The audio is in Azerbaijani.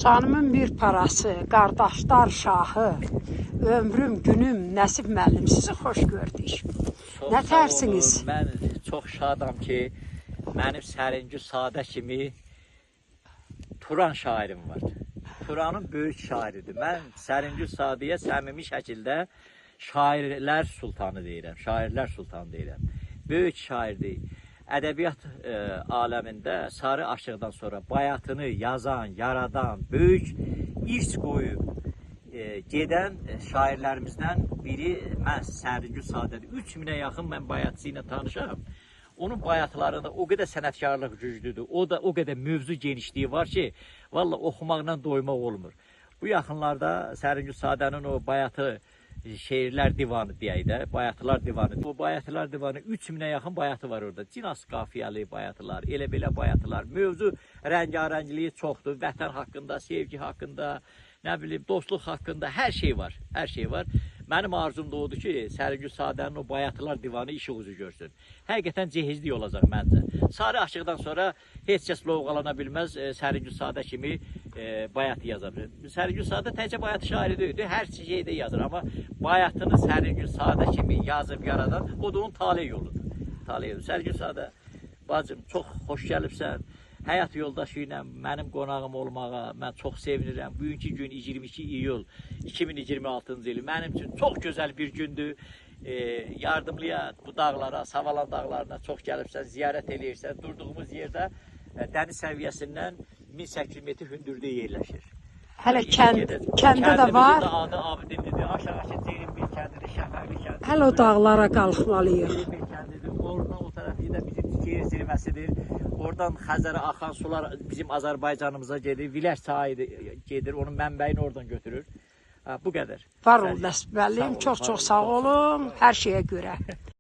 Canımın bir parası, qardaşlar şahı, ömrüm, günüm, Nəsib müəllim, sizi xoş gördük. Nə tərsiniz? Mən çox şadam ki, mənim Səringü Sadə kimi Turan şairim var. Turanın böyük şairidir. Mən Səringü Sadəyə səmimi şəkildə şairlər sultanı deyirəm, şairlər sultanı deyirəm. Böyük şairdir. Ədəbiyyat aləmində Sarı Aşıqdan sonra bayatını yazan, yaradan, böyük irs qoyub gedən şairlərimizdən biri mən Səringü Sadədir. 3000-ə yaxın mən bayatçı ilə tanışam. Onun bayatlarında o qədər sənətkarlıq güclüdür, o qədər mövzu genişliyi var ki, valla oxumaqla doymaq olmur. Bu yaxınlarda Səringü Sadənin o bayatı şeirlər divanı deyək də, bayatılar divanı. Bu bayatılar divanı 3000-ə yaxın bayatı var orada. Cinas qafiyəli bayatılar, elə belə bayatılar. Mövzu rəngarəngliyi çoxdur. Vətən haqqında, sevgi haqqında, nə bilim, dostluq haqqında hər şey var. Hər şey var. Mənim arzum da odur ki, Səringü Sadənin o bayatılar divanı işıq üzü görsün. Həqiqətən cehizlik olacaq məncə. Sarı Aşıqdan sonra heç kəs lovğalana bilməz Səringü Sadə kimi bayatı yazar. Səringü Sadə təkcə bayatı şairi deyildi, hər şeydə yazır. Amma bayatını Səringü Sadə kimi yazıb yaradan, o da onun talih yoludur. Talih yolu. Səringü Sadə, bacım, çox xoş gəlibsən. Həyat yoldaşı ilə mənim qonağım olmağa mən çox sevinirəm. Bugünkü gün 22 iyul 2026-cı il mənim üçün çox gözəl bir gündür. Yardımlıya bu dağlara, Savalan dağlarına çox gəlibsən, ziyarət eləyirsən. Durduğumuz yerdə dəniz səviyyəsindən 1800 metr hündürlüyə yerləşir. Hələ kəndə də var. Kəndimizin də adı Abidinlidir. Aşağısı Ceylinbel kəndidir, Şəfəqli kəndidir. Hələ o dağlara qalxmalıyıq. Ceylinbel kəndidir. Oradan o tərəfi də bizim Tikeyir zirvəsidir. Oradan Xəzərə axan sular bizim Azərbaycanımıza gedir. Viləş çayı gedir, onun mənbəyini oradan götürür. Bu qədər. Var ol Nəsib müəllim, çox-çox sağ olun hər şeyə görə.